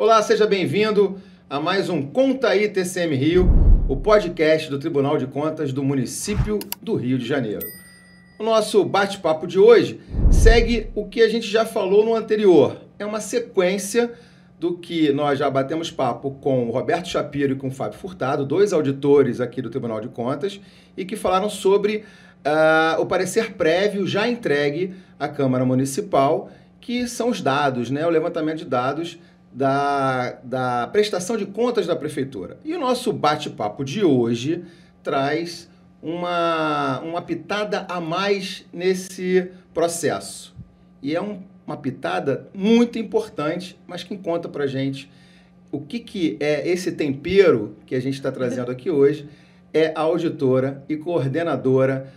Olá, seja bem-vindo a mais um Conta aí TCM Rio, o podcast do Tribunal de Contas do município do Rio de Janeiro. O nosso bate-papo de hoje segue o que a gente já falou no anterior. É uma sequência do que nós já batemos papo com o Roberto Shapiro e com o Fábio Furtado, dois auditores aqui do Tribunal de Contas, e que falaram sobre o parecer prévio já entregue à Câmara Municipal, que são os dados, né, o levantamento de dados da prestação de contas da Prefeitura. E o nosso bate-papo de hoje traz uma pitada a mais nesse processo. E é uma pitada muito importante, mas que conta pra gente o que é esse tempero que a gente está trazendo aqui hoje. É a auditora e coordenadora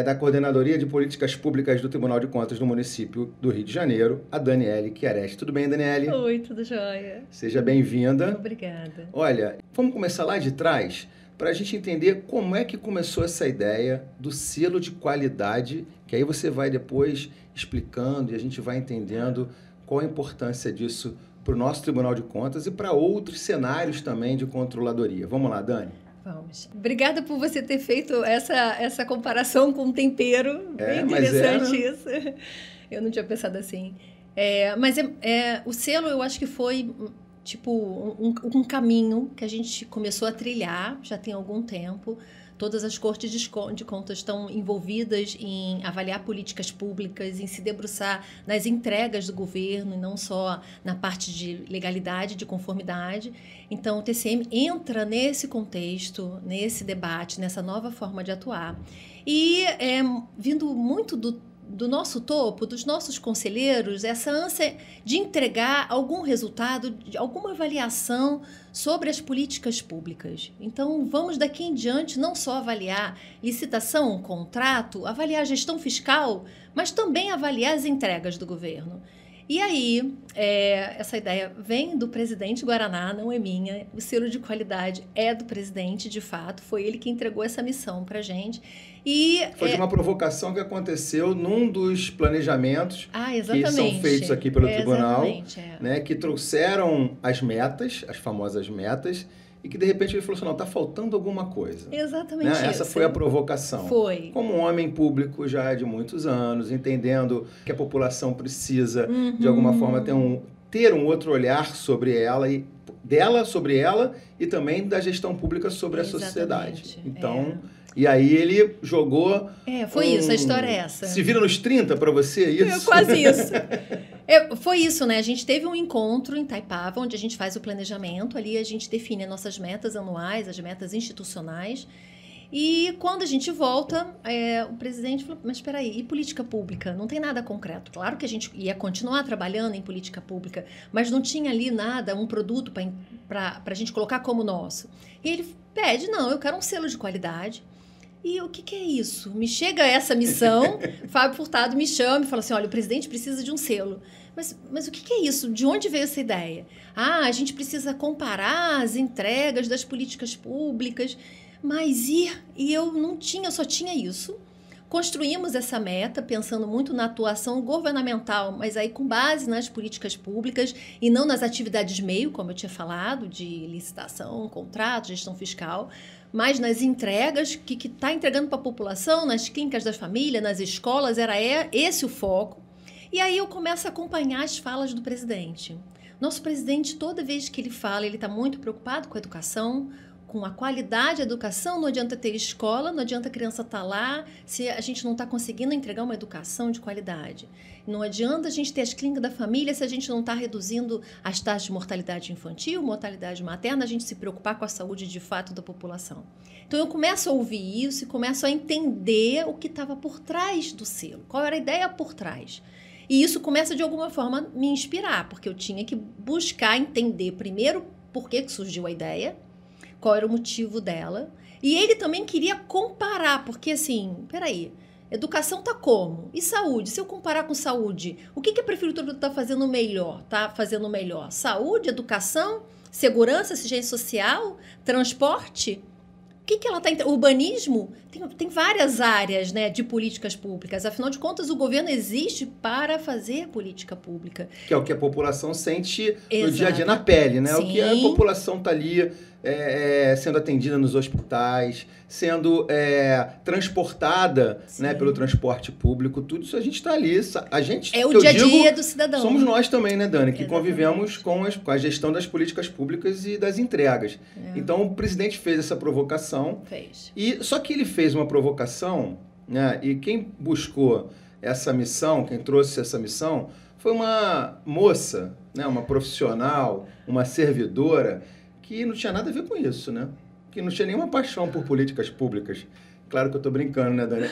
da Coordenadoria de Políticas Públicas do Tribunal de Contas do município do Rio de Janeiro, a Daniele Chiaresti. Tudo bem, Daniele? Oi, tudo jóia. Seja bem-vinda. Obrigada. Olha, vamos começar lá de trás para a gente entender como é que começou essa ideia do selo de qualidade, que aí você vai depois explicando e a gente vai entendendo qual a importância disso para o nosso Tribunal de Contas e para outros cenários também de controladoria. Vamos lá, Dani. Vamos. Obrigada por você ter feito essa comparação com o tempero. Bem interessante isso. Eu não tinha pensado assim. Mas o selo, eu acho que foi tipo um caminho que a gente começou a trilhar já tem algum tempo. Todas as cortes de contas estão envolvidas em avaliar políticas públicas, em se debruçar nas entregas do governo, e não só na parte de legalidade, de conformidade. Então, o TCM entra nesse contexto, nesse debate, nessa nova forma de atuar. E vindo muito do nosso topo, dos nossos conselheiros, essa ânsia de entregar algum resultado, alguma avaliação sobre as políticas públicas. Então, vamos daqui em diante não só avaliar licitação, contrato, avaliar a gestão fiscal, mas também avaliar as entregas do governo. E aí, essa ideia vem do presidente Guaraná, não é minha. O selo de qualidade é do presidente, de fato. Foi ele que entregou essa missão para a gente. Foi de uma provocação que aconteceu num dos planejamentos que são feitos aqui pelo tribunal, né, que trouxeram as metas, as famosas metas, e que de repente ele falou assim, não, está faltando alguma coisa. Exatamente isso. Essa foi a provocação. Foi. Como um homem público já de muitos anos, entendendo que a população precisa, de alguma forma, ter um outro olhar sobre ela, dela sobre ela e também da gestão pública sobre a sociedade. Então... E aí ele jogou... Foi isso, a história é essa. Se vira nos 30 para você, é isso? Quase isso. Foi isso, né? A gente teve um encontro em Itaipava, onde a gente faz o planejamento. Ali a gente define as nossas metas anuais, as metas institucionais. E quando a gente volta, o presidente falou, mas espera aí, e política pública? Não tem nada concreto. Claro que a gente ia continuar trabalhando em política pública, mas não tinha ali nada, um produto para a gente colocar como nosso. E ele pede, não, eu quero um selo de qualidade. E o que é isso? Me chega essa missão, Fábio Furtado me chama e fala assim, olha, o presidente precisa de um selo. Mas o que é isso? De onde veio essa ideia? A gente precisa comparar as entregas das políticas públicas, mas eu não tinha, eu só tinha isso. Construímos essa meta pensando muito na atuação governamental, mas aí com base nas políticas públicas e não nas atividades meio, como eu tinha falado, de licitação, contrato, gestão fiscal, mas nas entregas que está entregando para a população, nas clínicas da família, nas escolas, era esse o foco. E aí eu começo a acompanhar as falas do presidente. Nosso presidente, toda vez que ele fala, ele está muito preocupado com a educação, com a qualidade da educação. Não adianta ter escola, não adianta a criança estar lá se a gente não está conseguindo entregar uma educação de qualidade. Não adianta a gente ter as clínicas da família se a gente não está reduzindo as taxas de mortalidade infantil, mortalidade materna, a gente se preocupar com a saúde de fato da população. Então eu começo a ouvir isso e começo a entender o que estava por trás do selo, qual era a ideia por trás. E isso começa de alguma forma a me inspirar, porque eu tinha que buscar entender primeiro por que surgiu a ideia, qual era o motivo dela. E ele também queria comparar, porque assim, peraí, educação tá como? E saúde? Se eu comparar com saúde, o que a prefeitura está fazendo melhor? Tá fazendo melhor? Saúde, educação, segurança, assistência social, transporte? que ela está... Urbanismo tem várias áreas, né, de políticas públicas. Afinal de contas, o governo existe para fazer política pública. Que é o que a população sente no Exato. dia a dia, na pele, né? Sim. O que a população está ali sendo atendida nos hospitais, sendo transportada, né, pelo transporte público, tudo isso a gente está ali. A gente, é o dia a dia do cidadão. Somos nós também, né, Dani, que Exatamente. convivemos com a gestão das políticas públicas e das entregas. Então, o presidente fez essa provocação. Só que ele fez uma provocação, né, e quem buscou essa missão, quem trouxe essa missão, foi uma moça, né, uma profissional, uma servidora, que não tinha nada a ver com isso, né? Que não tinha nenhuma paixão por políticas públicas. Claro que eu estou brincando, né, Dani?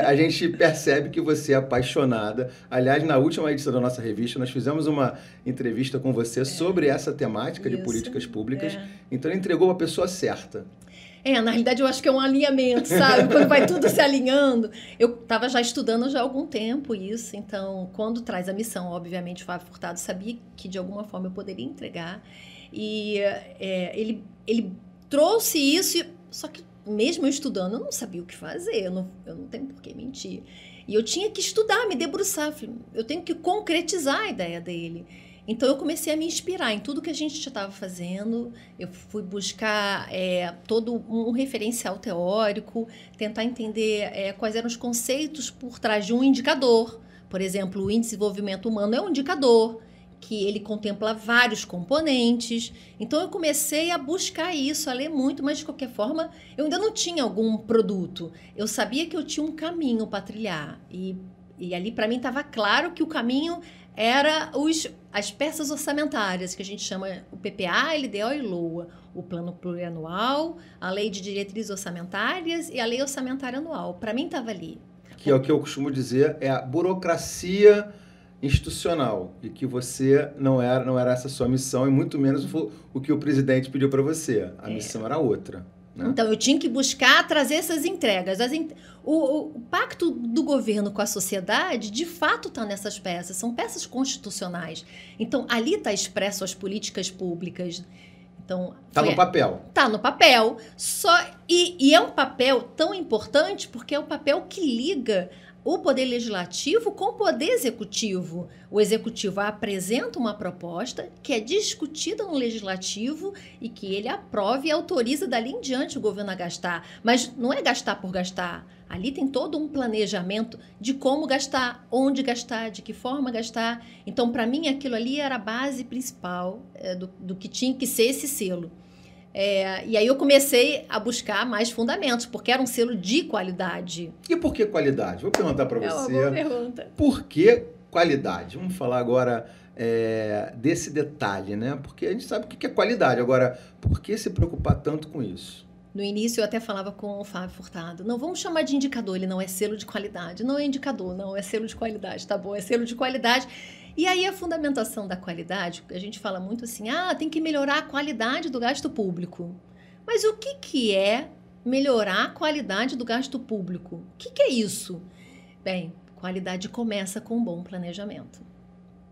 A gente percebe que você é apaixonada. Aliás, na última edição da nossa revista, nós fizemos uma entrevista com você sobre essa temática de políticas públicas. Então, ele entregou a pessoa certa. Na realidade, eu acho que é um alinhamento, sabe? Quando vai tudo se alinhando. Eu estava já estudando já há algum tempo isso, então, quando traz a missão, obviamente, o Fábio Furtado sabia que, de alguma forma, eu poderia entregar. E ele trouxe isso, só que mesmo eu estudando, eu não sabia o que fazer, eu não tenho por que mentir. E eu tinha que estudar, me debruçar, eu tenho que concretizar a ideia dele. Então, eu comecei a me inspirar em tudo que a gente já estava fazendo, eu fui buscar todo um referencial teórico, tentar entender quais eram os conceitos por trás de um indicador. Por exemplo, o Índice de Desenvolvimento Humano é um indicador, que ele contempla vários componentes. Então, eu comecei a buscar isso, a ler muito, mas, de qualquer forma, eu ainda não tinha algum produto. Eu sabia que eu tinha um caminho para trilhar. E ali, para mim, estava claro que o caminho era as peças orçamentárias, que a gente chama o PPA, LDO e LOA. O Plano Plurianual, a Lei de Diretrizes Orçamentárias e a Lei Orçamentária Anual. Para mim, estava ali. Que é o que eu costumo dizer, é a burocracia institucional, e que você não era essa sua missão, e muito menos o que o presidente pediu para você. A missão era outra. Né? Então, eu tinha que buscar trazer essas entregas. O pacto do governo com a sociedade, de fato, está nessas peças. São peças constitucionais. Então, ali está expresso as políticas públicas. Então, está no papel. Está no papel. E é um papel tão importante porque é o papel que liga o Poder Legislativo com o Poder Executivo. O Executivo apresenta uma proposta que é discutida no Legislativo e que ele aprova e autoriza dali em diante o governo a gastar. Mas não é gastar por gastar. Ali tem todo um planejamento de como gastar, onde gastar, de que forma gastar. Então, para mim, aquilo ali era a base principal do que tinha que ser esse selo. E aí eu comecei a buscar mais fundamentos, porque era um selo de qualidade. E por que qualidade? Vou perguntar para você. É uma boa pergunta. Por que qualidade? Vamos falar agora desse detalhe, né? Porque a gente sabe o que é qualidade. Agora, por que se preocupar tanto com isso? No início eu até falava com o Fábio Furtado, não vamos chamar de indicador, ele não é selo de qualidade. Não é indicador, não, é selo de qualidade, tá bom, é selo de qualidade. E aí a fundamentação da qualidade, a gente fala muito assim, tem que melhorar a qualidade do gasto público. Mas o que é melhorar a qualidade do gasto público? O que é isso? Bem, qualidade começa com um bom planejamento.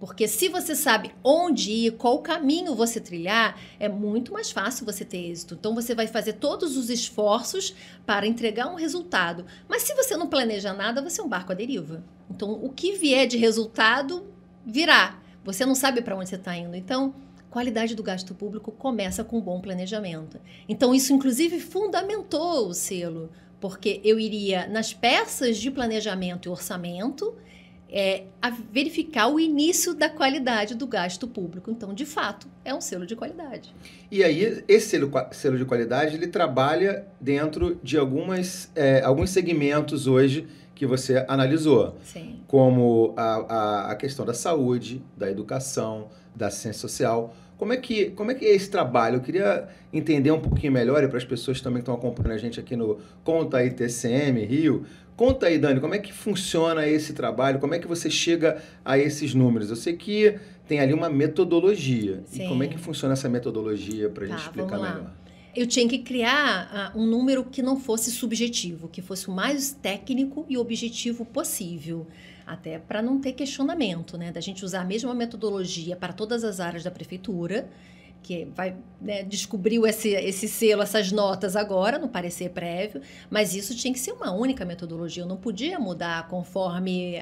Porque se você sabe onde ir, qual caminho você trilhar, é muito mais fácil você ter êxito. Então, você vai fazer todos os esforços para entregar um resultado. Mas se você não planeja nada, você é um barco à deriva. Então, o que vier de resultado, virá. Você não sabe para onde você está indo. Então, qualidade do gasto público começa com um bom planejamento. Então, isso, inclusive, fundamentou o selo. Porque eu iria nas peças de planejamento e orçamento a verificar o início da qualidade do gasto público. Então, de fato, é um selo de qualidade. E aí, esse selo de qualidade, ele trabalha dentro de alguns segmentos hoje que você analisou. Sim. Como a questão da saúde, da educação, da ciência social. Como é que é esse trabalho? Eu queria entender um pouquinho melhor, e para as pessoas também que estão acompanhando a gente aqui no Conta aí TCM Rio. Conta aí, Dani, como é que funciona esse trabalho? Como é que você chega a esses números? Eu sei que tem ali uma metodologia. Sim. E como é que funciona essa metodologia para a gente explicar melhor? Eu tinha que criar um número que não fosse subjetivo, que fosse o mais técnico e objetivo possível. Até para não ter questionamento, né? Da gente usar a mesma metodologia para todas as áreas da prefeitura, que vai, né, descobriu esse selo, essas notas agora, no parecer prévio, mas isso tinha que ser uma única metodologia, eu não podia mudar conforme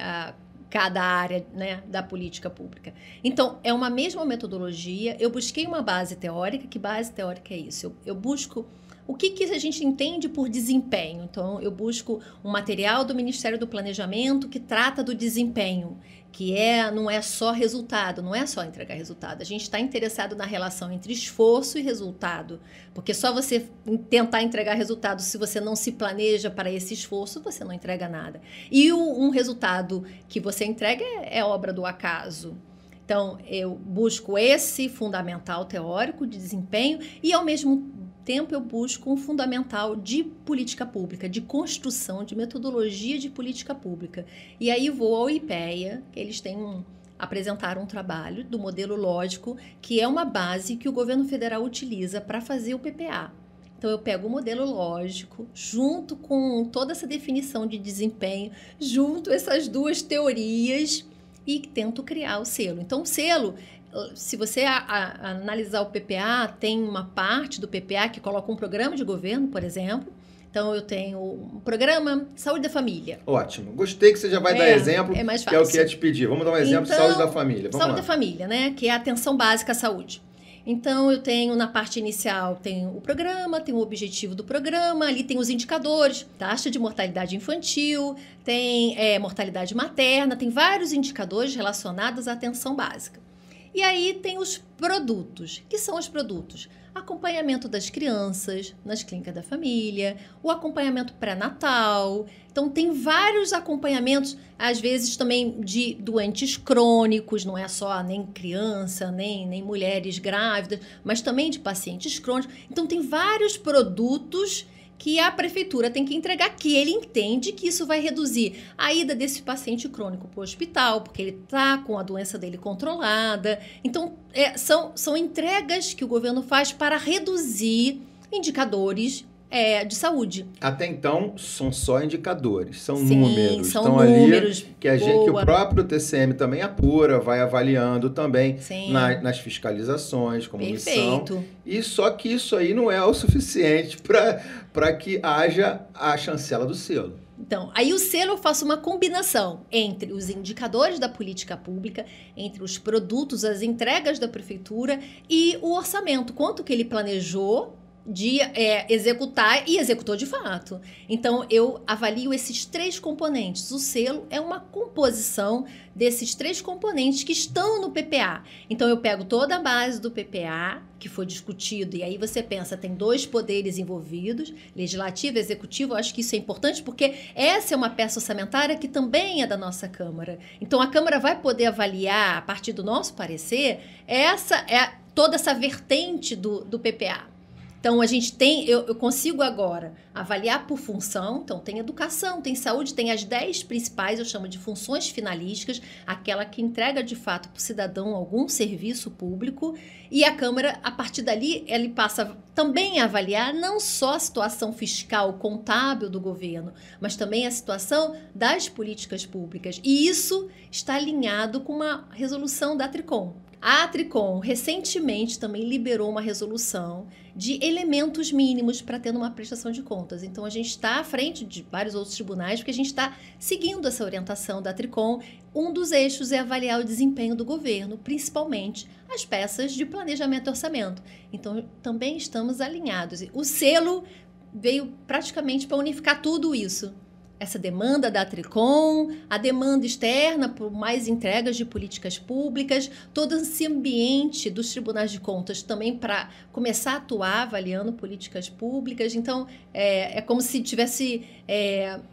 cada área, né, da política pública. Então, é uma mesma metodologia, eu busquei uma base teórica, que base teórica é isso? Eu busco o que a gente entende por desempenho. Então, eu busco um material do Ministério do Planejamento que trata do desempenho, que não é só resultado, não é só entregar resultado. A gente está interessado na relação entre esforço e resultado, porque só você tentar entregar resultado, se você não se planeja para esse esforço, você não entrega nada. E um resultado que você entrega é obra do acaso. Então, eu busco esse fundamental teórico de desempenho e, ao mesmo tempo, eu busco um fundamental de política pública, de construção, de metodologia de política pública. E aí vou ao IPEA, que eles apresentaram um trabalho do modelo lógico, que é uma base que o governo federal utiliza para fazer o PPA. Então, eu pego o modelo lógico, junto com toda essa definição de desempenho, junto essas duas teorias e tento criar o selo. Então, o selo, se você analisar o PPA, tem uma parte do PPA que coloca um programa de governo, por exemplo. Então, eu tenho um programa Saúde da Família. Ótimo. Gostei que você já vai dar exemplo, é mais que fácil. é o que ia te pedir. Vamos dar um exemplo de Saúde da Família. Vamos Saúde lá. da Família, né? Que é a atenção básica à saúde. Então, eu tenho na parte inicial, tem o programa, tem o objetivo do programa, ali tem os indicadores, taxa de mortalidade infantil, tem mortalidade materna, tem vários indicadores relacionados à atenção básica. E aí tem os produtos. Que são os produtos? Acompanhamento das crianças nas clínicas da família, o acompanhamento pré-natal. Então, tem vários acompanhamentos, às vezes também de doentes crônicos, não é só nem criança, nem mulheres grávidas, mas também de pacientes crônicos. Então, tem vários produtos que a prefeitura tem que entregar, que ele entende que isso vai reduzir a ida desse paciente crônico para o hospital, porque ele está com a doença dele controlada. Então, são entregas que o governo faz para reduzir indicadores de saúde. Até então, são só indicadores, são Sim, números. são Estão números, ali que o próprio TCM também apura, vai avaliando também nas fiscalizações, como missão. E só que isso aí não é o suficiente para que haja a chancela do selo. Então, aí o selo eu faço uma combinação entre os indicadores da política pública, entre os produtos, as entregas da prefeitura e o orçamento. Quanto que ele planejou de executar e executou de fato. Então, eu avalio esses três componentes. O selo é uma composição desses três componentes que estão no PPA. Então, eu pego toda a base do PPA, que foi discutido, e aí você pensa, tem dois poderes envolvidos, legislativo e executivo. Eu acho que isso é importante, porque essa é uma peça orçamentária que também é da nossa Câmara. Então, a Câmara vai poder avaliar, a partir do nosso parecer, toda essa vertente do PPA. Então, a gente eu consigo agora avaliar por função. Então, tem educação, tem saúde, tem as 10 principais, eu chamo de funções finalísticas, aquela que entrega de fato para o cidadão algum serviço público. E a Câmara, a partir dali, ele passa também a avaliar não só a situação fiscal, contábil do governo, mas também a situação das políticas públicas. E isso está alinhado com uma resolução da Tricom. A Tricom recentemente também liberou uma resolução de elementos mínimos para ter uma prestação de contas. Então, a gente está à frente de vários outros tribunais, porque a gente está seguindo essa orientação da Tricom. Um dos eixos é avaliar o desempenho do governo, principalmente as peças de planejamento e orçamento. Então, também estamos alinhados. O selo veio praticamente para unificar tudo isso. Essa demanda da Tricom, a demanda externa por mais entregas de políticas públicas, todo esse ambiente dos tribunais de contas também para começar a atuar avaliando políticas públicas. Então, é como se estivesse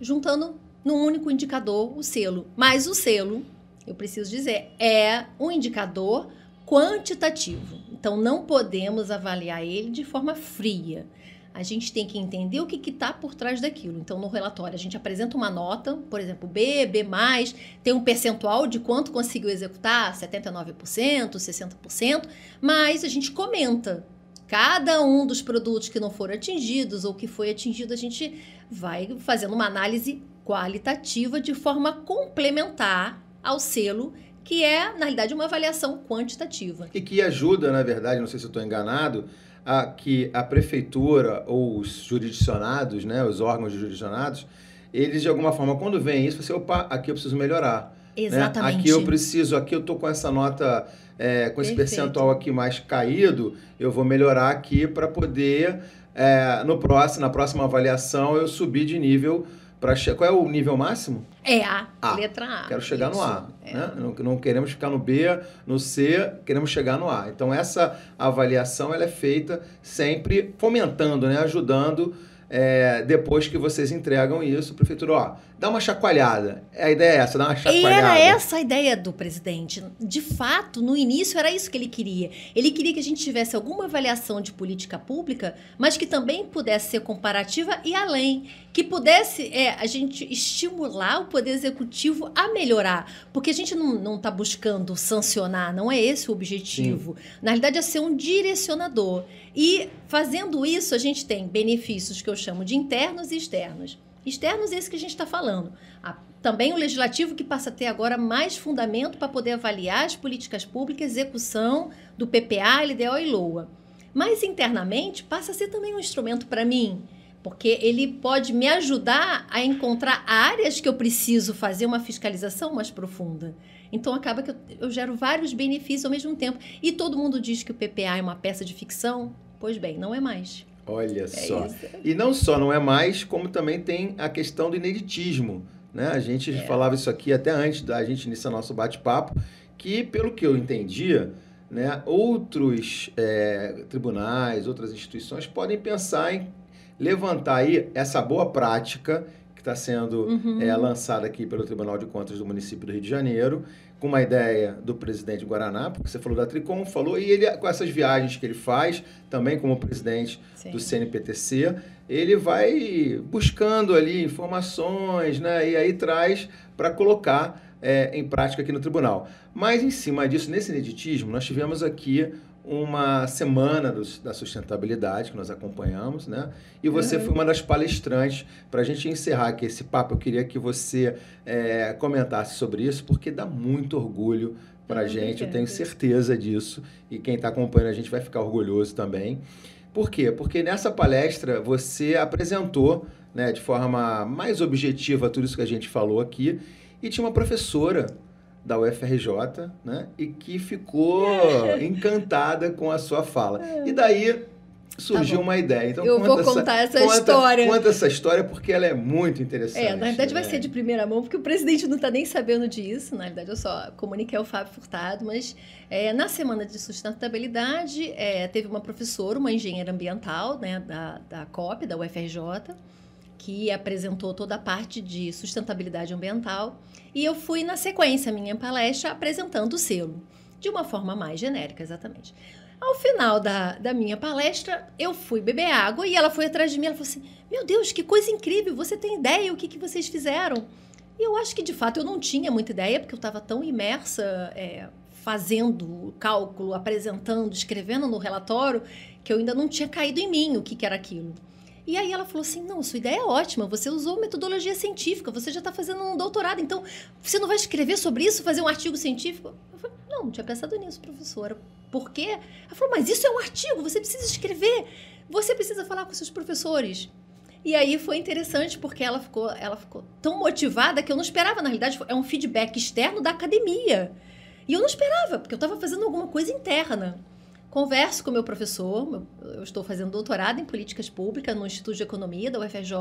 juntando num único indicador o selo. Mas o selo, eu preciso dizer, é um indicador quantitativo. Então, não podemos avaliar ele de forma fria. A gente tem que entender o que está por trás daquilo. Então, no relatório, a gente apresenta uma nota, por exemplo, B, B+, tem um percentual de quanto conseguiu executar, 79%, 60%, mas a gente comenta. Cada um dos produtos que não foram atingidos ou que foi atingido, a gente vai fazendo uma análise qualitativa de forma complementar ao selo que é, na realidade, uma avaliação quantitativa. E que ajuda, na verdade, não sei se eu estou enganado, a que a prefeitura ou os jurisdicionados, né, os órgãos jurisdicionados, eles, de alguma forma, quando veem isso, você, opa, aqui eu preciso melhorar. Exatamente. Né? Aqui eu estou com essa nota, com esse percentual aqui mais caído, eu vou melhorar aqui para poder, na próxima avaliação, eu subir de nível para... Qual é o nível máximo? A. Letra A. Quero chegar no A. Né? Não queremos ficar no B, no C, queremos chegar no A. Então, essa avaliação ela é feita sempre fomentando, né? Ajudando, depois que vocês entregam isso, prefeitura, dá uma chacoalhada. A ideia é essa, dá uma chacoalhada. E era essa a ideia do presidente. De fato, no início era isso que ele queria. Ele queria que a gente tivesse alguma avaliação de política pública, mas que também pudesse ser comparativa e além. Que pudesse a gente estimular o Poder Executivo a melhorar. Porque a gente não está buscando sancionar, não é esse o objetivo. Sim. Na realidade, é ser um direcionador. E fazendo isso, a gente tem benefícios que eu chamo de internos e externos. Externos é esse que a gente está falando. Também o legislativo que passa a ter agora mais fundamento para poder avaliar as políticas públicas, execução do PPA, LDO e LOA. Mas internamente passa a ser também um instrumento para mim, porque ele pode me ajudar a encontrar áreas que eu preciso fazer uma fiscalização mais profunda. Então acaba que eu gero vários benefícios ao mesmo tempo. E todo mundo diz que o PPA é uma peça de ficção. Pois bem, não é mais. Olha só. Isso. E não só não é mais, como também tem a questão do ineditismo. Né? A gente falava isso aqui até antes da gente iniciar nosso bate-papo, que pelo que eu entendia, né, outros tribunais, outras instituições podem pensar em levantar aí essa boa prática que está sendo lançada aqui pelo Tribunal de Contas do município do Rio de Janeiro, com uma ideia do presidente Guaraná, porque você falou da Tricom, e ele, com essas viagens que ele faz, também como presidente do CNPTC, ele vai buscando ali informações, né, e aí traz para colocar em prática aqui no tribunal. Mas, em cima disso, nesse ineditismo, nós tivemos aqui uma semana da sustentabilidade que nós acompanhamos, né? E você foi uma das palestrantes. Para a gente encerrar aqui esse papo, eu queria que você comentasse sobre isso, porque dá muito orgulho para a gente, eu tenho certeza disso, e quem está acompanhando a gente vai ficar orgulhoso também. Por quê? Porque nessa palestra você apresentou, né, de forma mais objetiva tudo isso que a gente falou aqui, e tinha uma professora da UFRJ, né, e que ficou encantada com a sua fala. E daí surgiu uma ideia. Então, eu vou contar essa história. Conta essa história porque ela é muito interessante. Na verdade vai ser de primeira mão, porque o presidente não está nem sabendo disso. Na verdade, eu só comuniquei ao Fábio Furtado, mas na Semana de Sustentabilidade teve uma professora, uma engenheira ambiental, né, da COP, da UFRJ, que apresentou toda a parte de sustentabilidade ambiental. E eu fui, na sequência, a minha palestra, apresentando o selo, de uma forma mais genérica, exatamente. Ao final da minha palestra, eu fui beber água e ela foi atrás de mim. Ela falou assim, meu Deus, que coisa incrível, você tem ideia o que vocês fizeram? E eu acho que, de fato, eu não tinha muita ideia, porque eu estava tão imersa fazendo o cálculo, apresentando, escrevendo no relatório, que eu ainda não tinha caído em mim o que era aquilo. E aí ela falou assim, não, sua ideia é ótima, você usou metodologia científica, você já está fazendo um doutorado, então você não vai escrever sobre isso, fazer um artigo científico? Eu falei, não tinha pensado nisso, professora. Por quê? Ela falou, mas isso é um artigo, você precisa escrever, você precisa falar com seus professores. E aí foi interessante, porque ela ficou tão motivada que eu não esperava, na realidade, é um feedback externo da academia. E eu não esperava, porque eu estava fazendo alguma coisa interna. Converso com o meu professor, eu estou fazendo doutorado em políticas públicas no Instituto de Economia da UFRJ.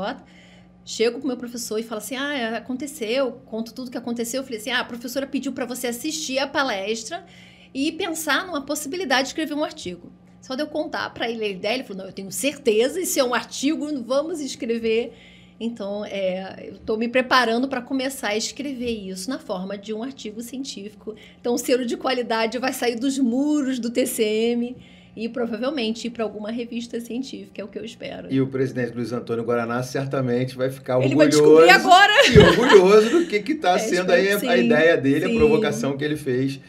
Chego com o meu professor e falo assim, aconteceu, conto tudo que aconteceu. Eu falei assim, a professora pediu para você assistir a palestra e pensar numa possibilidade de escrever um artigo. Só de eu contar para ele a ideia, ele falou, não, eu tenho certeza, isso é um artigo, vamos escrever. Então, eu estou me preparando para começar a escrever isso na forma de um artigo científico. Então, o selo de qualidade vai sair dos muros do TCM e provavelmente ir para alguma revista científica, é o que eu espero. E o presidente Luiz Antônio Guaraná certamente vai ficar orgulhoso. Ele vai descobrir agora! E orgulhoso do que está sendo aí a ideia dele, a provocação que ele fez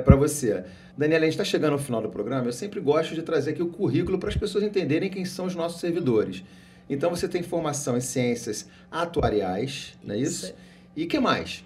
para você. Daniela, a gente está chegando ao final do programa, eu sempre gosto de trazer aqui o currículo para as pessoas entenderem quem são os nossos servidores. Então, você tem formação em ciências atuariais, não é isso? E o que mais?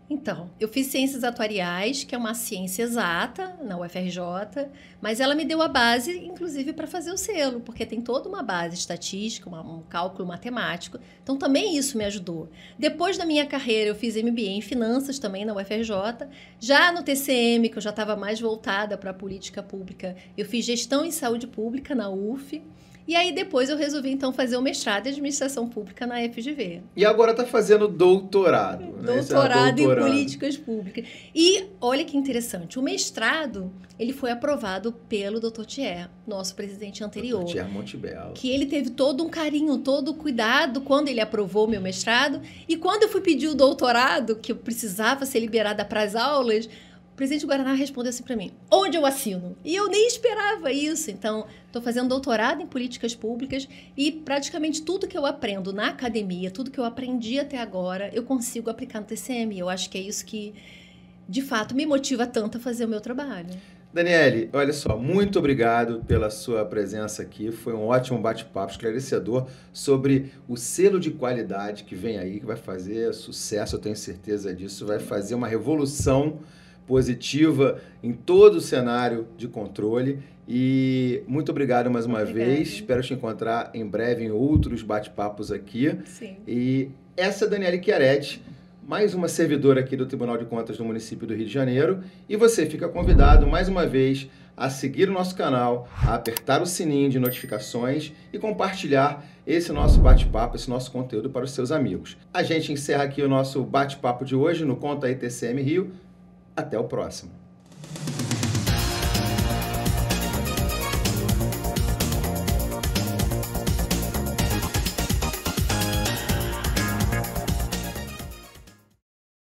Então, eu fiz Ciências Atuariais, que é uma ciência exata na UFRJ, mas ela me deu a base, inclusive, para fazer o selo, porque tem toda uma base estatística, um cálculo matemático. Então, também isso me ajudou. Depois da minha carreira, eu fiz MBA em Finanças também na UFRJ. Já no TCM, que eu já estava mais voltada para a política pública, eu fiz Gestão em Saúde Pública na UF. E aí depois eu resolvi então fazer o mestrado em Administração Pública na FGV. E agora está fazendo doutorado. Né? Doutorado em Políticas Públicas. E olha que interessante, o mestrado ele foi aprovado pelo Dr. Thier, nosso presidente anterior. Dr. Thier Montebello. Que ele teve todo um carinho, todo o cuidado quando ele aprovou o meu mestrado. E quando eu fui pedir o doutorado, que eu precisava ser liberada para as aulas, o presidente Guaraná respondeu assim para mim, onde eu assino? E eu nem esperava isso. Então, estou fazendo doutorado em políticas públicas e praticamente tudo que eu aprendo na academia, tudo que eu aprendi até agora, eu consigo aplicar no TCM. Eu acho que é isso que, de fato, me motiva tanto a fazer o meu trabalho. Daniele, olha só, muito obrigado pela sua presença aqui. Foi um ótimo bate-papo esclarecedor sobre o selo de qualidade que vem aí, que vai fazer sucesso, eu tenho certeza disso, vai fazer uma revolução positiva em todo o cenário de controle. E muito obrigado mais uma vez. Espero te encontrar em breve em outros bate-papos aqui. Sim. E essa é a Daniele Chiaretti, mais uma servidora aqui do Tribunal de Contas do município do Rio de Janeiro. E você fica convidado mais uma vez a seguir o nosso canal, a apertar o sininho de notificações e compartilhar esse nosso bate-papo, esse nosso conteúdo para os seus amigos. A gente encerra aqui o nosso bate-papo de hoje no Conta aí TCM Rio. Até o próximo.